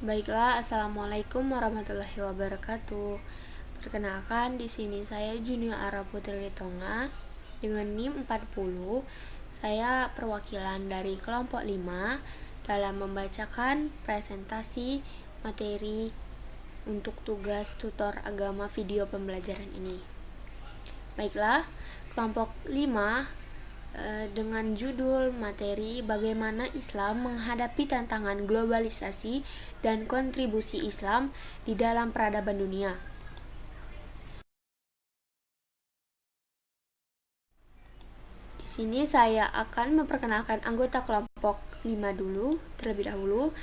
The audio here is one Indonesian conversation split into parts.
Baiklah, assalamualaikum warahmatullahi wabarakatuh. Perkenalkan, di sini saya Junior Ara Putri Tonga dengan NIM 40. Saya perwakilan dari kelompok 5 dalam membacakan presentasi materi untuk tugas tutor agama video pembelajaran ini. Baiklah, kelompok 5 dengan judul materi Bagaimana Islam Menghadapi Tantangan Globalisasi dan Kontribusi Islam di dalam Peradaban Dunia. Di sini saya akan memperkenalkan anggota kelompok 5 terlebih dahulu.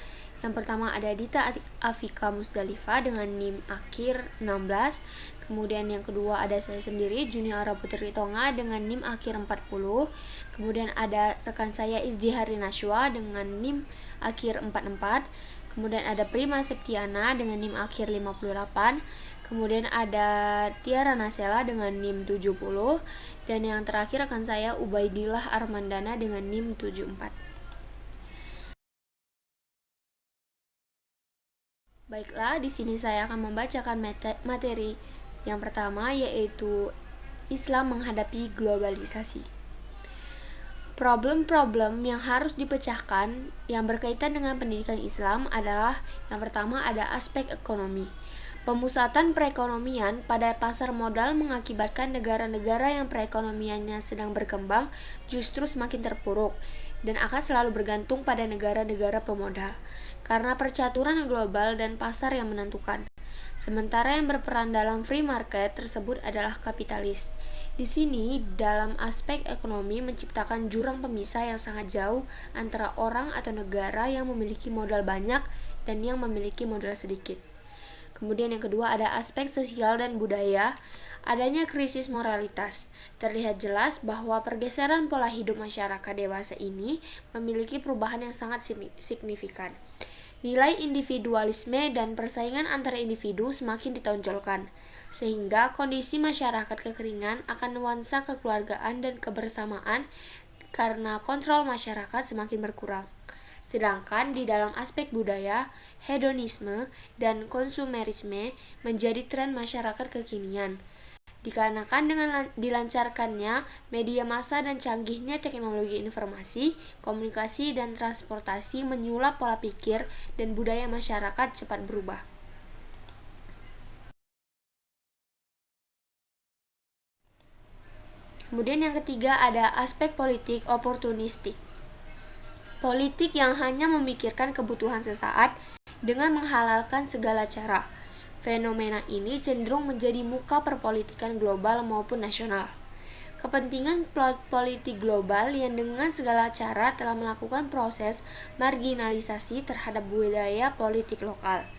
Yang pertama ada Dita Afika Musdalifah dengan NIM akhir 16. Kemudian yang kedua ada saya sendiri Junior Ara Putri Tonga dengan NIM akhir 40. Kemudian ada rekan saya Izdihari Nashwa dengan NIM akhir 44. Kemudian ada Prima Septiana dengan NIM akhir 58. Kemudian ada Tiara Nasela dengan NIM 70. Dan yang terakhir rekan saya Ubaidillah Armandana dengan NIM 74. Baiklah, di sini saya akan membacakan materi yang pertama, yaitu Islam menghadapi globalisasi. Problem-problem yang harus dipecahkan yang berkaitan dengan pendidikan Islam adalah yang pertama ada aspek ekonomi. Pemusatan perekonomian pada pasar modal mengakibatkan negara-negara yang perekonomiannya sedang berkembang justru semakin terpuruk dan akan selalu bergantung pada negara-negara pemodal karena percaturan global dan pasar yang menentukan. Sementara yang berperan dalam free market tersebut adalah kapitalis. Di sini, dalam aspek ekonomi menciptakan jurang pemisah yang sangat jauh antara orang atau negara yang memiliki modal banyak dan yang memiliki modal sedikit. Kemudian yang kedua ada aspek sosial dan budaya. Adanya krisis moralitas. Terlihat jelas bahwa pergeseran pola hidup masyarakat dewasa ini memiliki perubahan yang sangat signifikan. Nilai individualisme dan persaingan antara individu semakin ditonjolkan, sehingga kondisi masyarakat kekeringan akan nuansa kekeluargaan dan kebersamaan karena kontrol masyarakat semakin berkurang. Sedangkan di dalam aspek budaya, hedonisme dan konsumerisme menjadi tren masyarakat kekinian. Dikarenakan dengan dilancarkannya media massa dan canggihnya teknologi informasi, komunikasi, dan transportasi menyulap pola pikir dan budaya masyarakat cepat berubah. Kemudian yang ketiga ada aspek politik oportunistik. Politik yang hanya memikirkan kebutuhan sesaat dengan menghalalkan segala cara. Fenomena ini cenderung menjadi muka perpolitikan global maupun nasional. Kepentingan politik global yang dengan segala cara telah melakukan proses marginalisasi terhadap budaya politik lokal.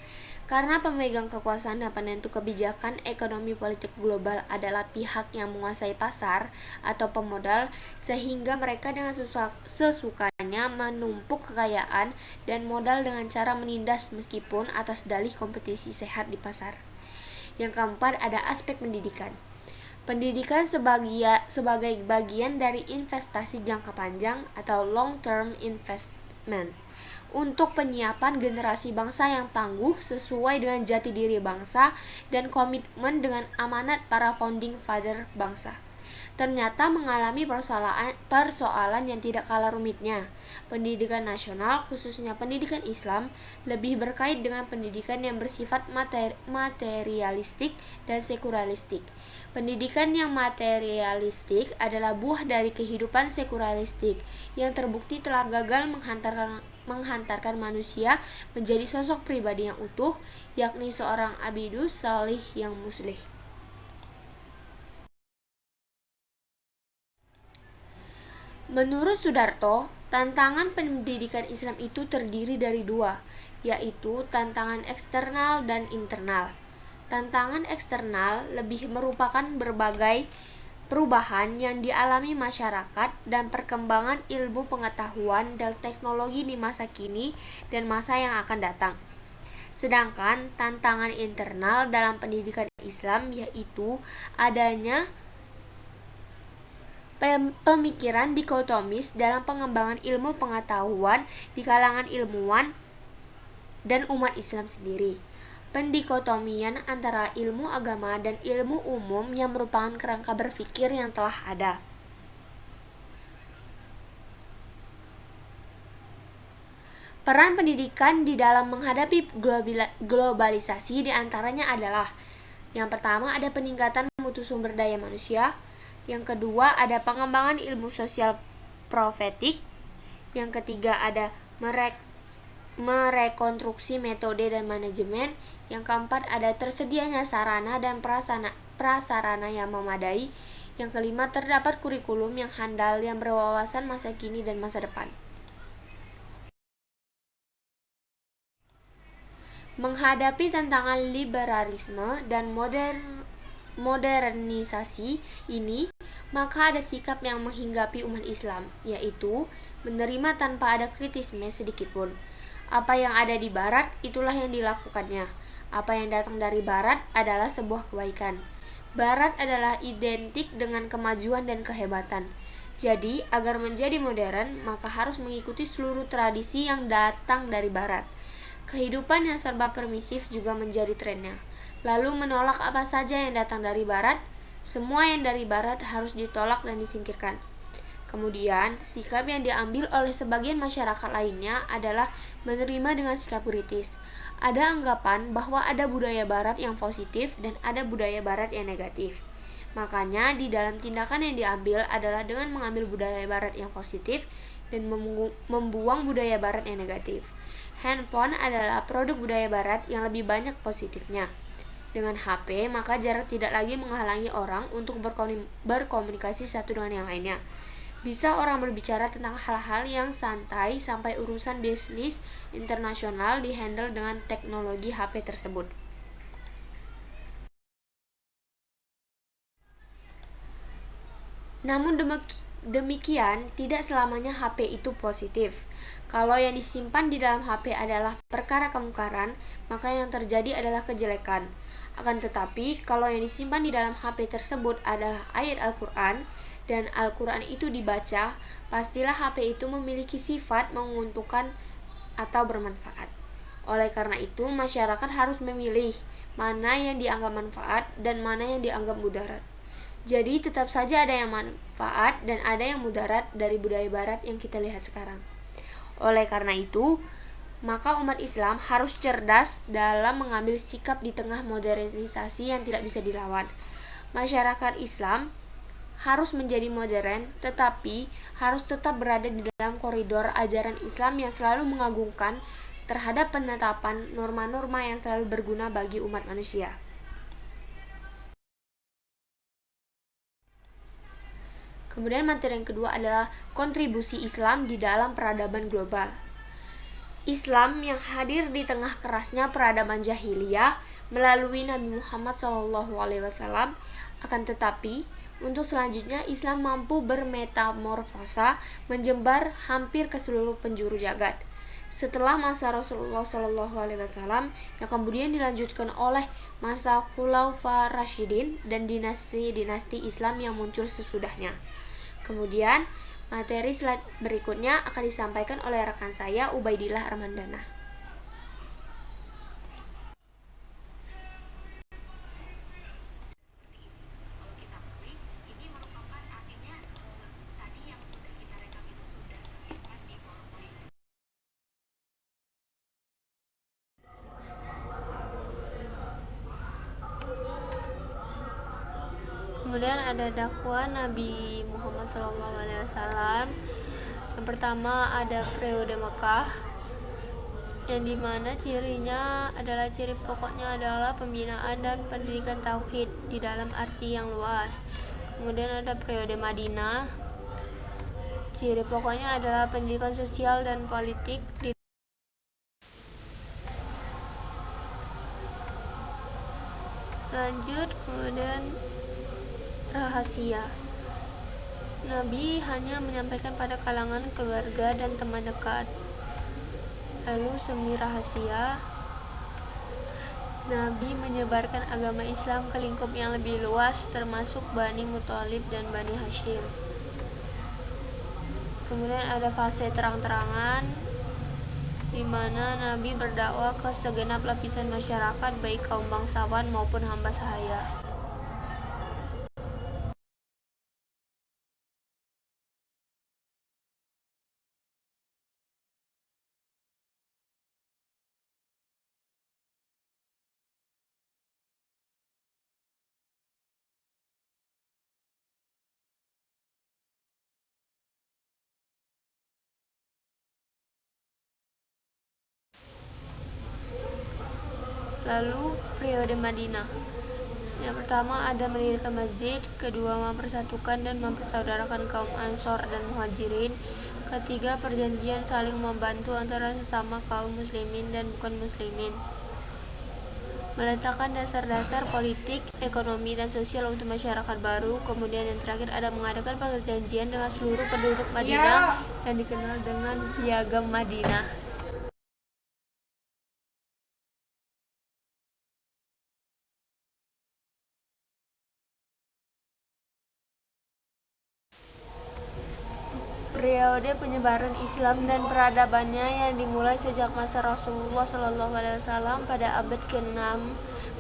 Karena pemegang kekuasaan dan penentu kebijakan ekonomi politik global adalah pihak yang menguasai pasar atau pemodal, sehingga mereka dengan sesukanya menumpuk kekayaan dan modal dengan cara menindas meskipun atas dalih kompetisi sehat di pasar. Yang keempat ada aspek pendidikan. Pendidikan sebagai bagian dari investasi jangka panjang atau long-term investment untuk penyiapan generasi bangsa yang tangguh sesuai dengan jati diri bangsa dan komitmen dengan amanat para founding father bangsa. Ternyata mengalami persoalan yang tidak kalah rumitnya. Pendidikan nasional, khususnya pendidikan Islam, lebih berkait dengan pendidikan yang bersifat materialistik dan sekularistik. Pendidikan yang materialistik adalah buah dari kehidupan sekularistik yang terbukti telah gagal menghantarkan manusia menjadi sosok pribadi yang utuh, yakni seorang abidus salih yang muslih. Menurut Sudarto, tantangan pendidikan Islam itu terdiri dari dua, yaitu tantangan eksternal dan internal. Tantangan eksternal lebih merupakan berbagai perubahan yang dialami masyarakat dan perkembangan ilmu pengetahuan dan teknologi di masa kini dan masa yang akan datang. Sedangkan tantangan internal dalam pendidikan Islam yaitu adanya pemikiran dikotomis dalam pengembangan ilmu pengetahuan di kalangan ilmuwan dan umat Islam sendiri. Pendikotomian antara ilmu agama dan ilmu umum yang merupakan kerangka berpikir yang telah ada. Peran pendidikan di dalam menghadapi globalisasi diantaranya adalah: yang pertama, ada peningkatan mutu sumber daya manusia. Yang kedua, ada pengembangan ilmu sosial profetik. Yang ketiga, ada merekonstruksi metode dan manajemen. Yang keempat, ada tersedianya sarana dan prasarana yang memadai. Yang kelima, terdapat kurikulum yang handal yang berwawasan masa kini dan masa depan. Menghadapi tantangan liberalisme dan modernisasi ini, maka ada sikap yang menghinggapi umat Islam, yaitu menerima tanpa ada kritisme sedikitpun. Apa yang ada di Barat, itulah yang dilakukannya. Apa yang datang dari Barat adalah sebuah kebaikan. Barat adalah identik dengan kemajuan dan kehebatan. Jadi, agar menjadi modern, maka harus mengikuti seluruh tradisi yang datang dari Barat. Kehidupan yang serba permisif juga menjadi trennya. Lalu menolak apa saja yang datang dari Barat, semua yang dari Barat harus ditolak dan disingkirkan. Kemudian, sikap yang diambil oleh sebagian masyarakat lainnya adalah menerima dengan sikap kritis. Ada anggapan bahwa ada budaya Barat yang positif dan ada budaya Barat yang negatif. Makanya, di dalam tindakan yang diambil adalah dengan mengambil budaya Barat yang positif dan membuang budaya Barat yang negatif. Handphone adalah produk budaya Barat yang lebih banyak positifnya. Dengan HP, maka jarak tidak lagi menghalangi orang untuk berkomunikasi satu dengan yang lainnya. Bisa orang berbicara tentang hal-hal yang santai sampai urusan bisnis internasional dihandle dengan teknologi HP tersebut. Namun demikian, tidak selamanya HP itu positif. Kalau yang disimpan di dalam HP adalah perkara kemungkaran, maka yang terjadi adalah kejelekan. Akan tetapi, kalau yang disimpan di dalam HP tersebut adalah ayat Al-Quran, dan Al-Quran itu dibaca, pastilah HP itu memiliki sifat menguntungkan atau bermanfaat. Oleh karena itu, masyarakat harus memilih mana yang dianggap manfaat dan mana yang dianggap mudarat. Jadi tetap saja ada yang manfaat dan ada yang mudarat dari budaya Barat yang kita lihat sekarang. Oleh karena itu, maka umat Islam harus cerdas dalam mengambil sikap di tengah modernisasi yang tidak bisa dilawan. Masyarakat Islam harus menjadi modern, tetapi harus tetap berada di dalam koridor ajaran Islam yang selalu mengagungkan terhadap penetapan norma-norma yang selalu berguna bagi umat manusia. Kemudian materi yang kedua adalah kontribusi Islam di dalam peradaban global. Islam yang hadir di tengah kerasnya peradaban jahiliyah melalui Nabi Muhammad SAW. Akan tetapi, untuk selanjutnya Islam mampu bermetamorfosa, menjembar hampir ke seluruh penjuru jagat. Setelah masa Rasulullah SAW, yang kemudian dilanjutkan oleh masa Khulafa Rasyidin dan dinasti-dinasti Islam yang muncul sesudahnya. Kemudian, materi slide berikutnya akan disampaikan oleh rekan saya, Ubaidillah Armandana. Kemudian ada dakwah Nabi Muhammad SAW. Yang pertama ada periode Mekah, yang dimana cirinya adalah ciri pokoknya adalah pembinaan dan pendidikan tauhid di dalam arti yang luas. Kemudian ada periode Madinah, ciri pokoknya adalah pendidikan sosial dan politik di lanjut. Kemudian rahasia, Nabi hanya menyampaikan pada kalangan keluarga dan teman dekat. Lalu semi rahasia, Nabi menyebarkan agama Islam ke lingkup yang lebih luas, termasuk Bani Muthalib dan Bani Hashim. Kemudian ada fase terang-terangan, di mana Nabi berdakwah ke segenap lapisan masyarakat, baik kaum bangsawan maupun hamba sahaya. Lalu periode Madinah. Yang pertama ada mendirikan masjid, kedua mempersatukan dan mempersaudarakan kaum Ansor dan Muhajirin, ketiga perjanjian saling membantu antara sesama kaum muslimin dan bukan muslimin, meletakkan dasar-dasar politik, ekonomi, dan sosial untuk masyarakat baru. Kemudian yang terakhir ada mengadakan perjanjian dengan seluruh penduduk Madinah yang dikenal dengan Piagam Madinah. Periode penyebaran Islam dan peradabannya yang dimulai sejak masa Rasulullah SAW pada abad ke-6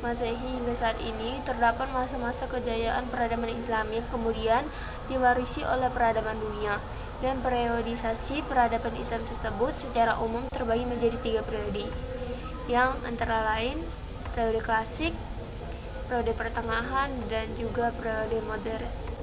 Masehi hingga saat ini, terdapat masa-masa kejayaan peradaban Islam yang kemudian diwarisi oleh peradaban dunia. Dan periodisasi peradaban Islam tersebut secara umum terbagi menjadi 3 periode, yang antara lain periode klasik, periode pertengahan, dan juga periode modern.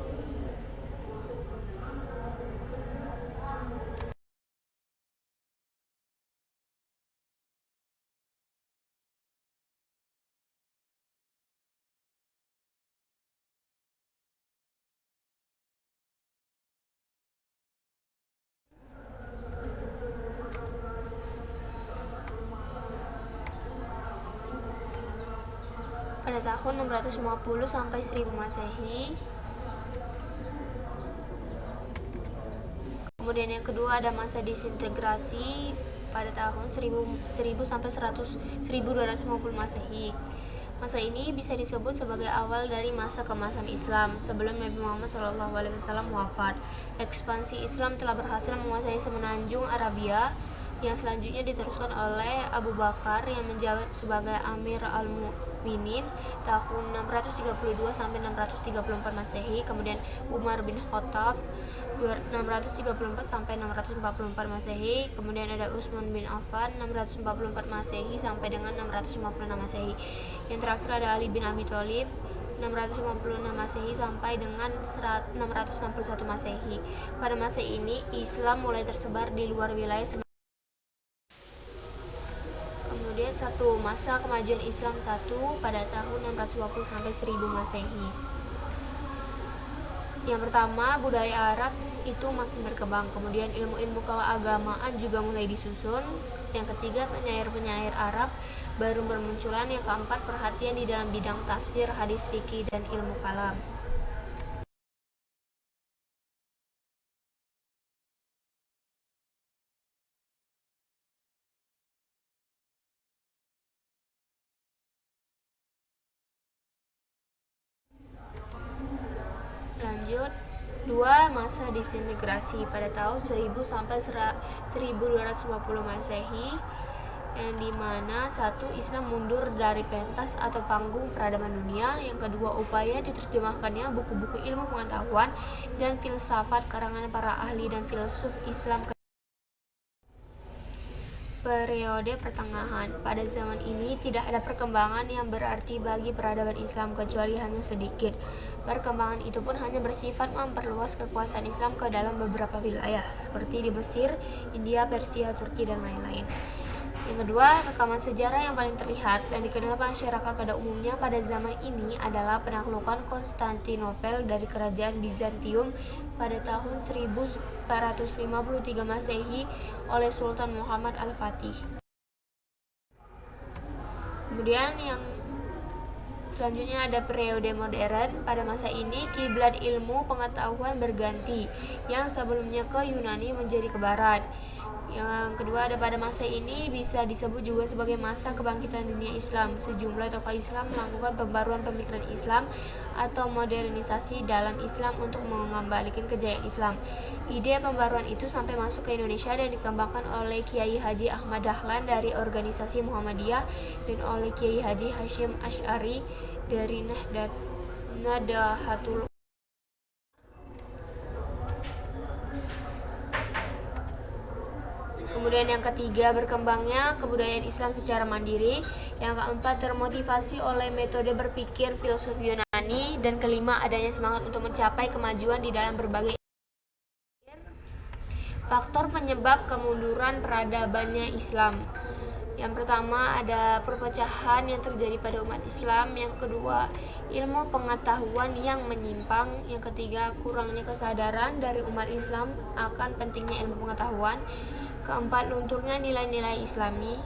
Pada tahun 650 sampai 1000 Masehi. Kemudian yang kedua ada masa disintegrasi pada tahun 1000 sampai 1250 Masehi. Masa ini bisa disebut sebagai awal dari masa kemasan Islam sebelum Nabi Muhammad SAW wafat. Ekspansi Islam telah berhasil menguasai semenanjung Arabia, yang selanjutnya diteruskan oleh Abu Bakar yang menjabat sebagai Amir al-Mu'minin tahun 632 sampai 634 Masehi, kemudian Umar bin Khattab 634 sampai 644 Masehi, kemudian ada Utsman bin Affan 644 Masehi sampai dengan 656 Masehi. Yang terakhir ada Ali bin Abi Thalib 656 Masehi sampai dengan 661 Masehi. Pada masa ini Islam mulai tersebar di luar wilayah. Kemudian masa kemajuan Islam pada tahun 650 sampai 1000 Masehi. Yang pertama, budaya Arab itu makin berkembang. Kemudian ilmu-ilmu keagamaan juga mulai disusun. Yang ketiga, penyair-penyair Arab baru bermunculan. Yang keempat, perhatian di dalam bidang tafsir, hadis, fikih, dan ilmu kalam. Lanjut, 2. Masa disintegrasi pada tahun 1000 sampai 1250 Masehi, yang dimana 1. Islam mundur dari pentas atau panggung peradaban dunia. Yang kedua, upaya diterjemahkannya buku-buku ilmu pengetahuan dan filsafat karangan para ahli dan filsuf Islam. Periode pertengahan. Pada zaman ini tidak ada perkembangan yang berarti bagi peradaban Islam kecuali hanya sedikit. Perkembangan itu pun hanya bersifat memperluas kekuasaan Islam ke dalam beberapa wilayah seperti di Mesir, India, Persia, Turki, dan lain-lain. Yang kedua, rekaman sejarah yang paling terlihat dan dikenal masyarakat pada umumnya pada zaman ini adalah penaklukan Konstantinopel dari kerajaan Bizantium pada tahun 1453 Masehi oleh Sultan Muhammad Al-Fatih. Kemudian yang selanjutnya ada periode modern. Pada masa ini kiblat ilmu pengetahuan berganti, yang sebelumnya ke Yunani menjadi ke barat. Yang kedua ada pada masa ini bisa disebut juga sebagai masa kebangkitan dunia Islam. Sejumlah tokoh Islam melakukan pembaruan pemikiran Islam atau modernisasi dalam Islam untuk mengembalikan kejayaan Islam. Ide pembaruan itu sampai masuk ke Indonesia dan dikembangkan oleh Kiai Haji Ahmad Dahlan dari organisasi Muhammadiyah dan oleh Kiai Haji Hashim Asy'ari dari Nadahatul. Kemudian yang ketiga, berkembangnya kebudayaan Islam secara mandiri. Yang keempat, termotivasi oleh metode berpikir filosofi Yunani. Dan kelima, adanya semangat untuk mencapai kemajuan di dalam berbagai faktor penyebab kemunduran peradabannya Islam. Yang pertama ada perpecahan yang terjadi pada umat Islam. Yang kedua, ilmu pengetahuan yang menyimpang. Yang ketiga, kurangnya kesadaran dari umat Islam akan pentingnya ilmu pengetahuan. Keempat, lunturnya nilai-nilai Islami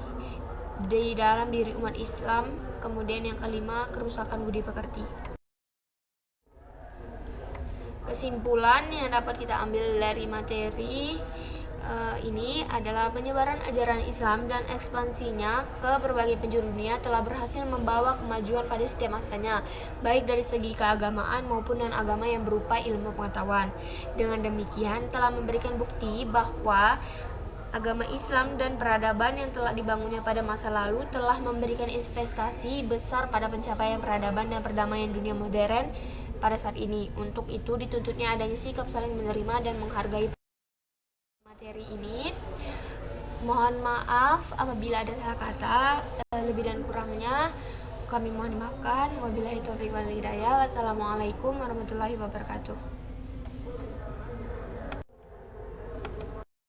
di dalam diri umat Islam. Kemudian yang kelima, kerusakan budi pekerti. Kesimpulan yang dapat kita ambil dari materi ini adalah penyebaran ajaran Islam dan ekspansinya ke berbagai penjuru dunia telah berhasil membawa kemajuan pada setiap masanya, baik dari segi keagamaan maupun non-agama yang berupa ilmu pengetahuan. Dengan demikian telah memberikan bukti bahwa agama Islam dan peradaban yang telah dibangunnya pada masa lalu telah memberikan investasi besar pada pencapaian peradaban dan perdamaian dunia modern pada saat ini. Untuk itu dituntutnya adanya sikap saling menerima dan menghargai materi ini. Mohon maaf apabila ada salah kata, lebih dan kurangnya kami mohon dimaafkan. Wabillahi taufiq wal hidayah. Wassalamualaikum warahmatullahi wabarakatuh.